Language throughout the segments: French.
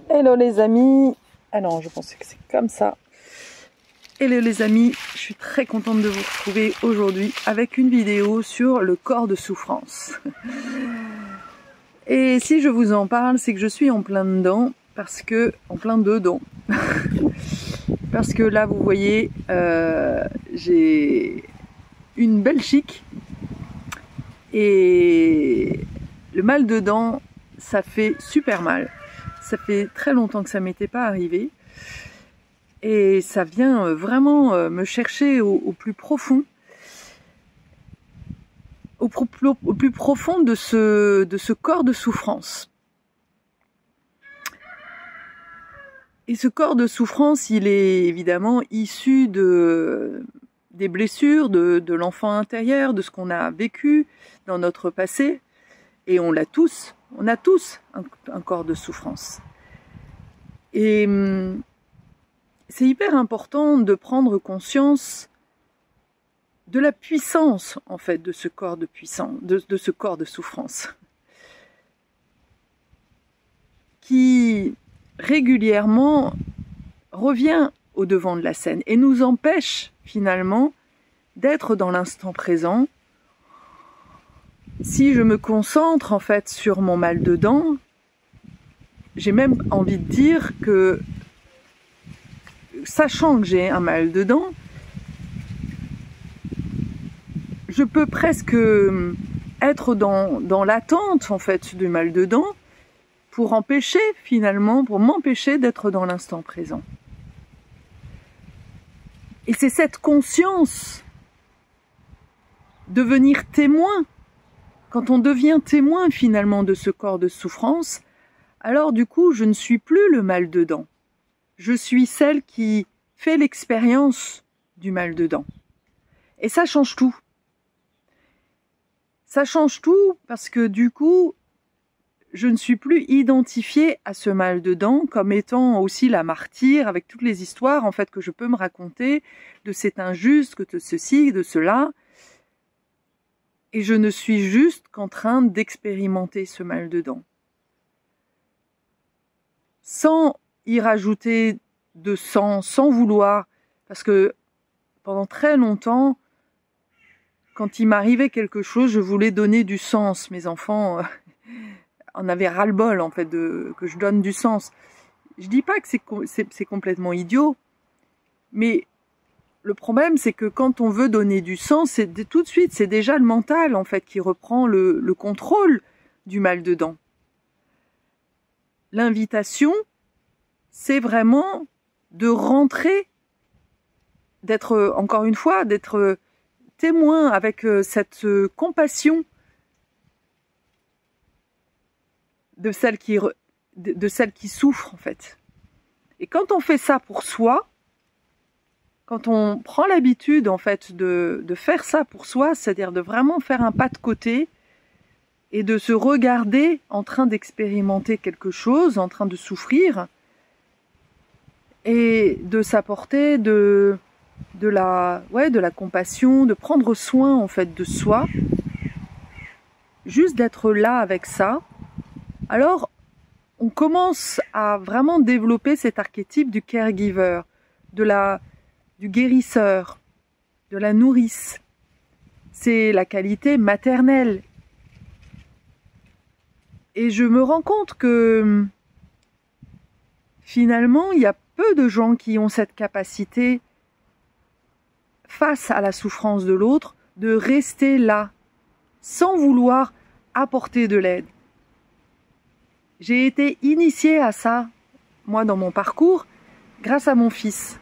Hello les amis. Ah non, je pensais que c'est comme ça. Hello les amis, je suis très contente de vous retrouver aujourd'hui avec une vidéo sur le corps de souffrance. Et si je vous en parle, c'est que je suis en plein dedans, parce que parce que là vous voyez, j'ai une belle chic et le mal de dents, ça fait super mal. Ça fait très longtemps que ça m'était pas arrivé. Et ça vient vraiment me chercher au plus profond. Au plus profond de ce corps de souffrance. Et ce corps de souffrance, il est évidemment issu des blessures, de l'enfant intérieur, de ce qu'on a vécu dans notre passé. Et on a tous un corps de souffrance. Et c'est hyper important de prendre conscience de la puissance, en fait, de ce corps de ce corps de souffrance, qui régulièrement revient au devant de la scène et nous empêche finalement d'être dans l'instant présent. Si je me concentre en fait sur mon mal de dents, j'ai même envie de dire que, sachant que j'ai un mal de dents, je peux presque être dans l'attente en fait du mal de dents pour m'empêcher d'être dans l'instant présent. Et c'est cette conscience, devenir témoin, quand on devient témoin finalement de ce corps de souffrance, alors du coup je ne suis plus le mal de dents. Je suis celle qui fait l'expérience du mal de dents. Et ça change tout. Ça change tout parce que du coup, je ne suis plus identifiée à ce mal de dents comme étant aussi la martyre avec toutes les histoires en fait que je peux me raconter de c'est injuste, que de ceci, de cela. Et je ne suis juste qu'en train d'expérimenter ce mal de dents. Sans y rajouter de sens, sans vouloir, parce que pendant très longtemps, quand il m'arrivait quelque chose, je voulais donner du sens. Mes enfants en avaient ras-le-bol en fait que je donne du sens. Je dis pas que c'est complètement idiot, mais le problème c'est que quand on veut donner du sens, tout de suite c'est déjà le mental en fait qui reprend le contrôle du mal de dents. L'invitation, c'est vraiment de rentrer, d'être encore une fois, d'être témoin avec cette compassion de celle qui souffre en fait. Et quand on fait ça pour soi, quand on prend l'habitude en fait de faire ça pour soi, c'est-à-dire de vraiment faire un pas de côté et de se regarder en train d'expérimenter quelque chose, en train de souffrir, et de s'apporter de la compassion, de prendre soin en fait de soi, juste d'être là avec ça, alors on commence à vraiment développer cet archétype du caregiver, du guérisseur, de la nourrice. C'est la qualité maternelle. Et je me rends compte que finalement, il y a peu de gens qui ont cette capacité face à la souffrance de l'autre, de rester là, sans vouloir apporter de l'aide. J'ai été initiée à ça, moi, dans mon parcours, grâce à mon fils.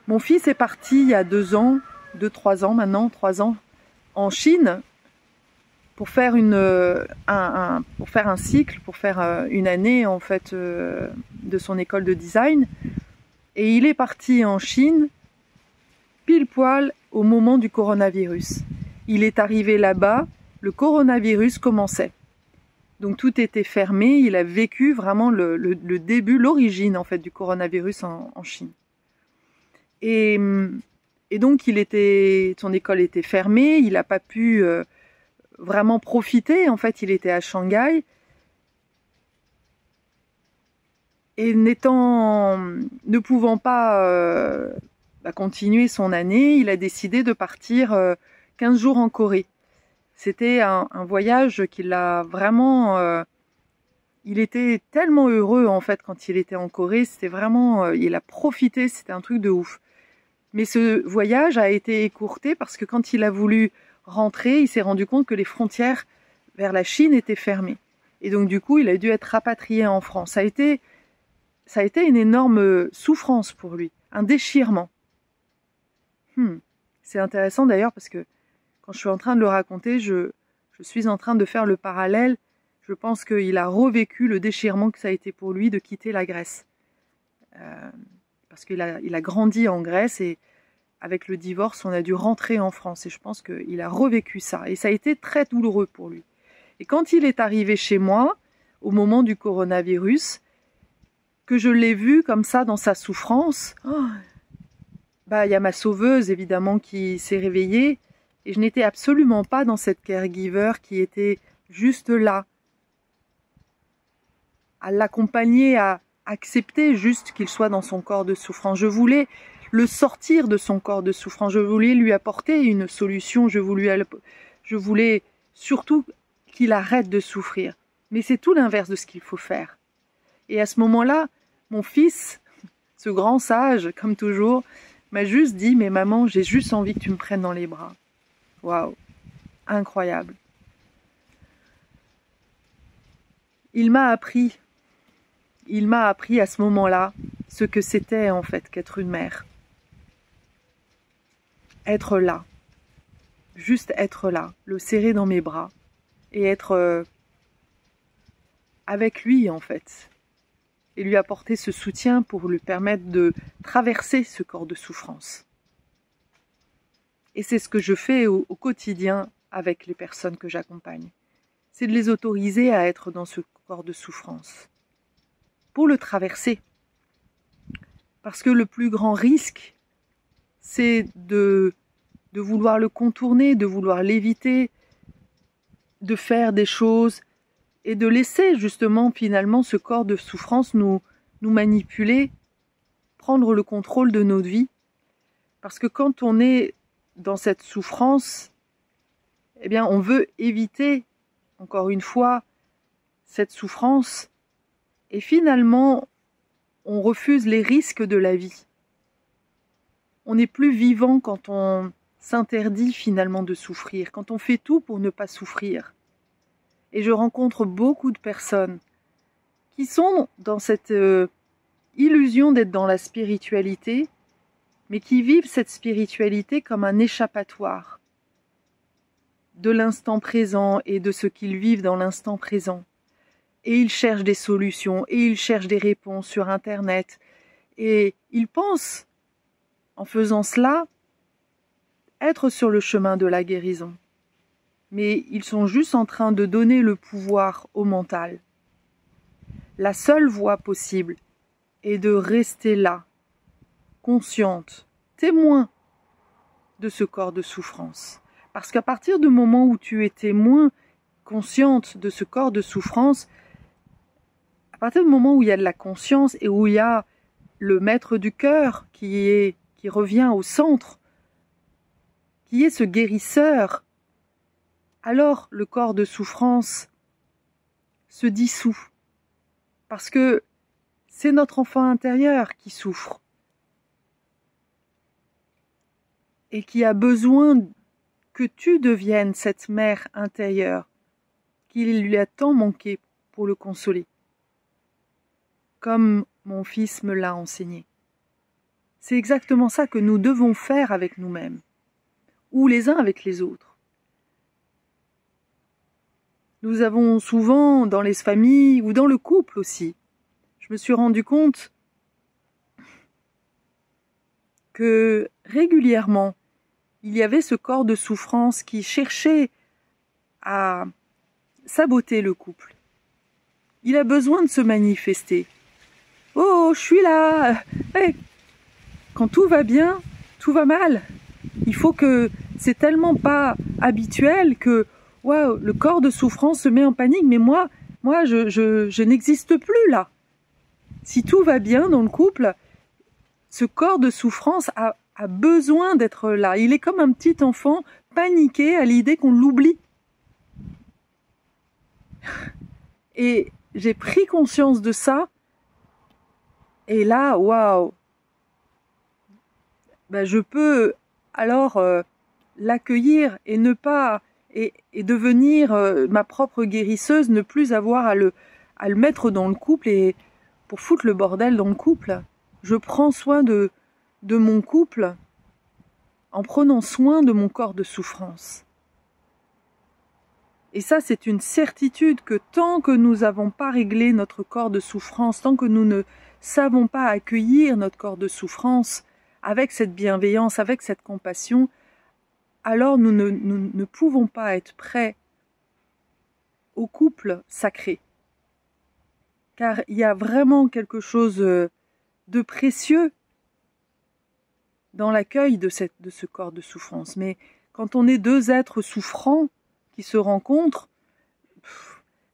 Mon fils est parti il y a 3 ans, en Chine, pour faire un cycle, pour faire une année, en fait, de son école de design. Et il est parti en Chine, pile poil au moment du coronavirus. Il est arrivé là-bas, le coronavirus commençait. Donc tout était fermé, il a vécu vraiment le début, l'origine en fait du coronavirus en Chine. Et donc son école était fermée, il n'a pas pu vraiment profiter, en fait il était à Shanghai. Et ne pouvant pas continuer son année, il a décidé de partir 15 jours en Corée. C'était un voyage qui l'a vraiment... il était tellement heureux en fait quand il était en Corée, c'était vraiment... il a profité, c'était un truc de ouf. Mais ce voyage a été écourté parce que quand il a voulu rentrer, il s'est rendu compte que les frontières vers la Chine étaient fermées. Et donc du coup, il a dû être rapatrié en France. Ça a été une énorme souffrance pour lui, un déchirement. C'est intéressant d'ailleurs parce que quand je suis en train de le raconter, je suis en train de faire le parallèle. Je pense qu'il a revécu le déchirement que ça a été pour lui de quitter la Grèce. Parce qu'il a grandi en Grèce et avec le divorce, on a dû rentrer en France. Et je pense qu'il a revécu ça. Et ça a été très douloureux pour lui. Et quand il est arrivé chez moi, au moment du coronavirus, que je l'ai vu comme ça dans sa souffrance, il y a ma sauveuse évidemment qui s'est réveillée et je n'étais absolument pas dans cette caregiver qui était juste là à l'accompagner, à accepter juste qu'il soit dans son corps de souffrance. Je voulais le sortir de son corps de souffrance, je voulais lui apporter une solution, je voulais surtout qu'il arrête de souffrir. Mais c'est tout l'inverse de ce qu'il faut faire. Et à ce moment-là, mon fils, ce grand sage, comme toujours, m'a juste dit « Mais maman, j'ai juste envie que tu me prennes dans les bras. » Waouh, incroyable. Il m'a appris à ce moment-là ce que c'était en fait qu'être une mère. Être là, juste être là, le serrer dans mes bras et être avec lui en fait. Et lui apporter ce soutien pour lui permettre de traverser ce corps de souffrance. Et c'est ce que je fais au quotidien avec les personnes que j'accompagne. C'est de les autoriser à être dans ce corps de souffrance, pour le traverser. Parce que le plus grand risque, c'est de vouloir le contourner, de vouloir l'éviter, de faire des choses et de laisser justement finalement ce corps de souffrance nous manipuler, prendre le contrôle de notre vie. Parce que quand on est dans cette souffrance, eh bien on veut éviter, encore une fois, cette souffrance et finalement on refuse les risques de la vie. On n'est plus vivant quand on s'interdit finalement de souffrir, quand on fait tout pour ne pas souffrir. Et je rencontre beaucoup de personnes qui sont dans cette illusion d'être dans la spiritualité, mais qui vivent cette spiritualité comme un échappatoire de l'instant présent et de ce qu'ils vivent dans l'instant présent. Et ils cherchent des solutions, et ils cherchent des réponses sur Internet. Et ils pensent, en faisant cela, être sur le chemin de la guérison. Mais ils sont juste en train de donner le pouvoir au mental. La seule voie possible est de rester là, consciente, témoin de ce corps de souffrance. Parce qu'à partir du moment où tu es témoin, consciente de ce corps de souffrance, à partir du moment où il y a de la conscience et où il y a le maître du cœur qui revient au centre, qui est ce guérisseur, alors le corps de souffrance se dissout. Parce que c'est notre enfant intérieur qui souffre et qui a besoin que tu deviennes cette mère intérieure qu'il lui a tant manqué pour le consoler, comme mon fils me l'a enseigné. C'est exactement ça que nous devons faire avec nous-mêmes, ou les uns avec les autres. Nous avons souvent, dans les familles ou dans le couple aussi, je me suis rendu compte que régulièrement, il y avait ce corps de souffrance qui cherchait à saboter le couple. Il a besoin de se manifester. « Oh, je suis là !» Quand tout va bien, tout va mal. Il faut que c'est tellement pas habituel que wow, le corps de souffrance se met en panique, mais moi je n'existe plus là. si tout va bien dans le couple, ce corps de souffrance a besoin d'être là. Il est comme un petit enfant paniqué à l'idée qu'on l'oublie. Et j'ai pris conscience de ça. Et là, waouh, ben je peux alors l'accueillir et ne pas et devenir ma propre guérisseuse, ne plus avoir à le mettre dans le couple et pour foutre le bordel dans le couple. Je prends soin de mon couple en prenant soin de mon corps de souffrance. Et ça, c'est une certitude que tant que nous n'avons pas réglé notre corps de souffrance, tant que nous ne savons pas accueillir notre corps de souffrance avec cette bienveillance, avec cette compassion, alors nous ne pouvons pas être prêts au couple sacré. Car il y a vraiment quelque chose de précieux dans l'accueil de ce corps de souffrance. Mais quand on est deux êtres souffrants qui se rencontrent,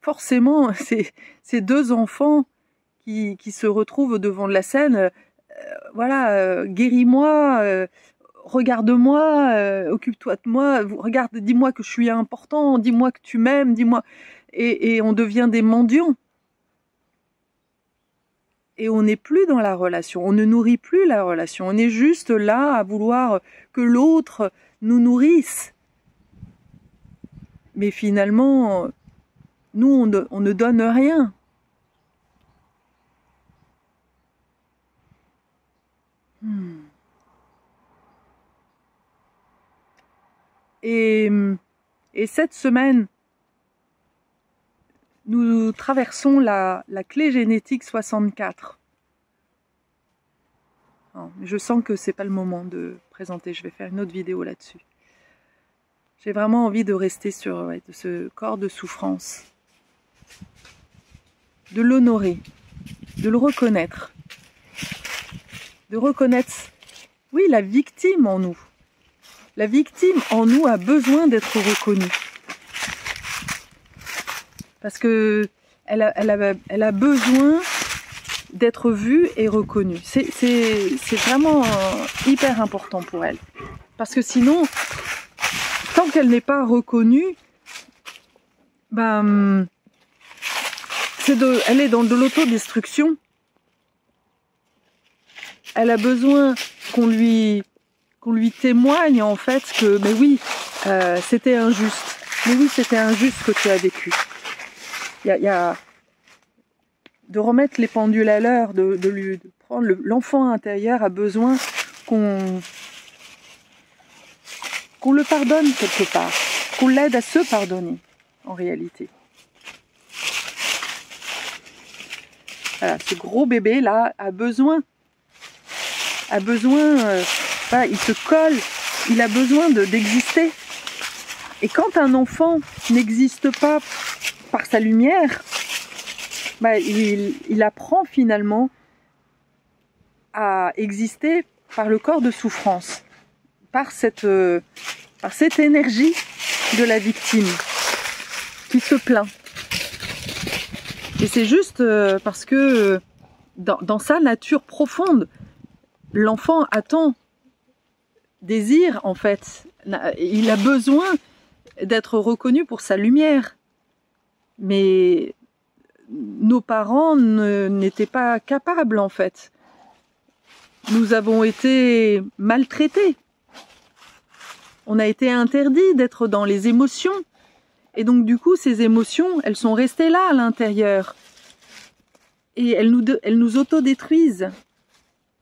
forcément, ces deux enfants qui se retrouvent devant la scène, voilà, guéris-moi, regarde-moi, occupe-toi de moi, regarde, dis-moi que je suis important, dis-moi que tu m'aimes, dis-moi. Et on devient des mendiants. Et on n'est plus dans la relation, on ne nourrit plus la relation, on est juste là à vouloir que l'autre nous nourrisse. Mais finalement, nous, on ne donne rien. Et cette semaine, nous traversons la clé génétique 64. Non, je sens que c'est pas le moment de présenter, je vais faire une autre vidéo là-dessus. J'ai vraiment envie de rester sur de ce corps de souffrance, de l'honorer, de le reconnaître, oui, la victime en nous. La victime en nous a besoin d'être reconnue. Parce que elle a besoin d'être vue et reconnue. C'est vraiment hyper important pour elle. Parce que sinon, tant qu'elle n'est pas reconnue, ben, elle est dans de l'autodestruction. Elle a besoin qu'on lui témoigne en fait que, mais oui, c'était injuste. Mais oui, c'était injuste ce que tu as vécu. Il y a de remettre les pendules à l'heure, de prendre l'enfant intérieur a besoin qu'on le pardonne quelque part, qu'on l'aide à se pardonner en réalité. Voilà, ce gros bébé là a besoin, voilà, il se colle, il a besoin d'exister. Et quand un enfant n'existe pas par sa lumière, bah, il apprend finalement à exister par le corps de souffrance, par cette énergie de la victime qui se plaint. Et c'est juste parce que dans sa nature profonde, l'enfant attend, désire en fait, il a besoin d'être reconnu pour sa lumière. Mais nos parents n'étaient pas capables en fait. Nous avons été maltraités. On a été interdit d'être dans les émotions. Et donc du coup, ces émotions, elles sont restées là à l'intérieur. Et elles nous autodétruisent.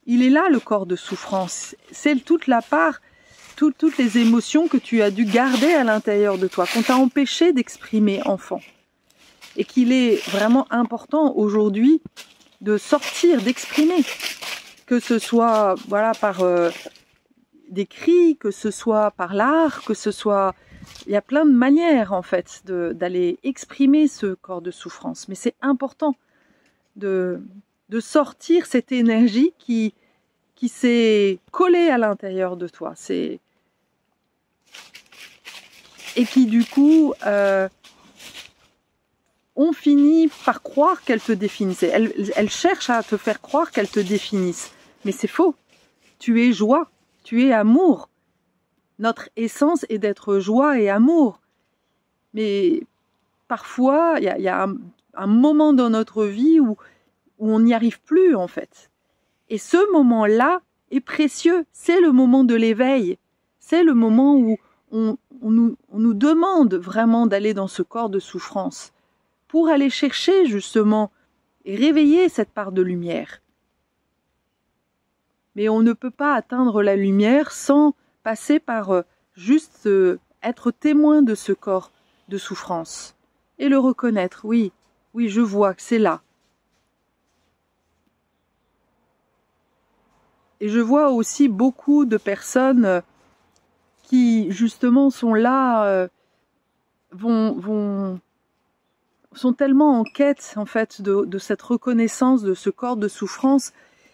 Il est là le corps de souffrance. C'est toute la part, toutes les émotions que tu as dû garder à l'intérieur de toi, qu'on t'a empêché d'exprimer enfant. Et qu'il est vraiment important aujourd'hui de sortir, d'exprimer. Que ce soit voilà, par des cris, que ce soit par l'art, que ce soit... Il y a plein de manières en fait d'aller exprimer ce corps de souffrance. Mais c'est important de sortir cette énergie qui s'est collée à l'intérieur de toi. Et qui du coup on finit par croire qu'elles te définissent. Elles cherchent à te faire croire qu'elles te définissent. Mais c'est faux. Tu es joie, tu es amour. Notre essence est d'être joie et amour. Mais parfois, il y a un moment dans notre vie où on n'y arrive plus en fait. Et ce moment-là est précieux. C'est le moment de l'éveil. C'est le moment où on nous demande vraiment d'aller dans ce corps de souffrance pour aller chercher justement et réveiller cette part de lumière. Mais on ne peut pas atteindre la lumière sans passer par juste être témoin de ce corps de souffrance et le reconnaître. Oui, oui, je vois que c'est là. Et je vois aussi beaucoup de personnes qui justement sont là, sont tellement en quête en fait de cette reconnaissance de ce corps de souffrance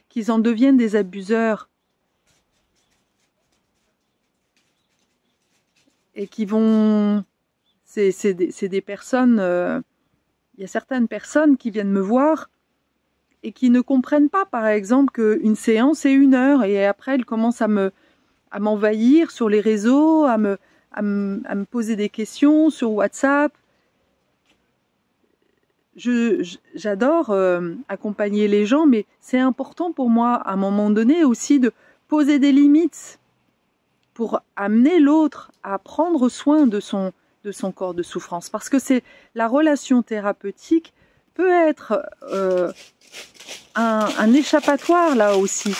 qu'ils en deviennent des abuseurs et qui vont, c'est des personnes, il y a certaines personnes qui viennent me voir et qui ne comprennent pas par exemple qu'une séance est 1 heure et après elles commencent à m'envahir sur les réseaux, à me poser des questions sur WhatsApp. J'adore accompagner les gens, mais c'est important pour moi à un moment donné aussi de poser des limites pour amener l'autre à prendre soin de son corps de souffrance. Parce que la relation thérapeutique peut être un échappatoire là aussi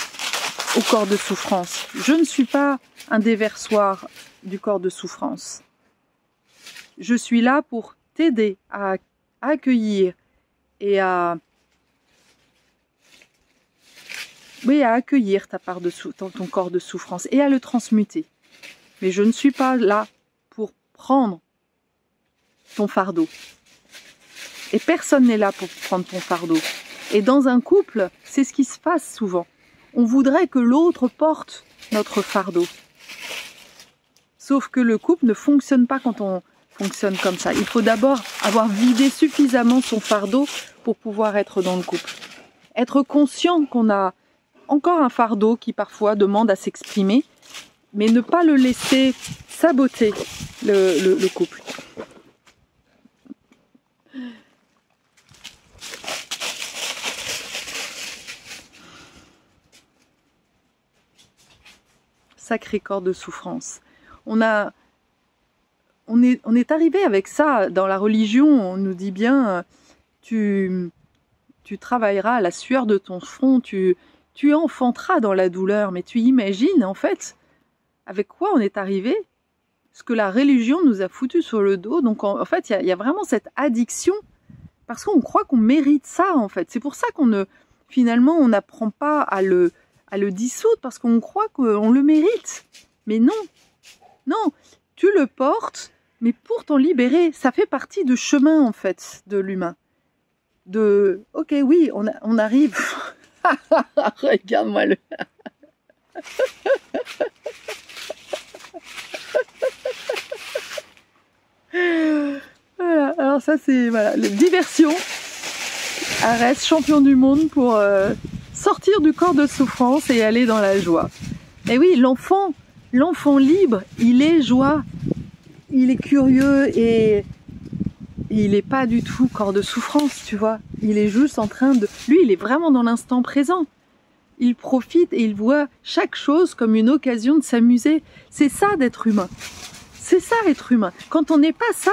au corps de souffrance. Je ne suis pas un déversoir du corps de souffrance. Je suis là pour t'aider à accueillir et à accueillir ta part de ton corps de souffrance et à le transmuter. Mais je ne suis pas là pour prendre ton fardeau. Et personne n'est là pour prendre ton fardeau. Et dans un couple, c'est ce qui se passe souvent. On voudrait que l'autre porte notre fardeau. Sauf que le couple ne fonctionne pas quand on fonctionne comme ça. Il faut d'abord avoir vidé suffisamment son fardeau pour pouvoir être dans le couple. Être conscient qu'on a encore un fardeau qui parfois demande à s'exprimer, mais ne pas le laisser saboter le couple. Sacré corps de souffrance. On est arrivé avec ça dans la religion. On nous dit bien, tu travailleras à la sueur de ton front, tu enfanteras dans la douleur. Mais tu imagines en fait avec quoi on est arrivé, ce que la religion nous a foutu sur le dos. Donc en fait, il y a vraiment cette addiction parce qu'on croit qu'on mérite ça en fait. C'est pour ça finalement on n'apprend pas à le dissoudre parce qu'on croit qu'on le mérite. Mais non, non, tu le portes, mais pour t'en libérer, ça fait partie du chemin en fait de l'humain. Ok, oui, on arrive. Regarde-moi le. Voilà, alors ça c'est la diversion. Arès, champion du monde pour sortir du corps de souffrance et aller dans la joie. Et oui, l'enfant libre, il est joie, il est curieux et il n'est pas du tout corps de souffrance, tu vois. Il est juste en train de... Lui, il est vraiment dans l'instant présent. Il profite et il voit chaque chose comme une occasion de s'amuser. C'est ça d'être humain. C'est ça être humain. Quand on n'est pas ça,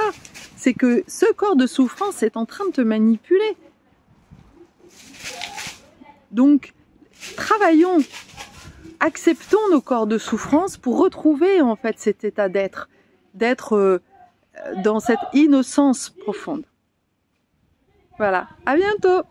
c'est que ce corps de souffrance est en train de te manipuler. Donc, travaillons, acceptons nos corps de souffrance pour retrouver en fait cet état d'être dans cette innocence profonde. Voilà, à bientôt!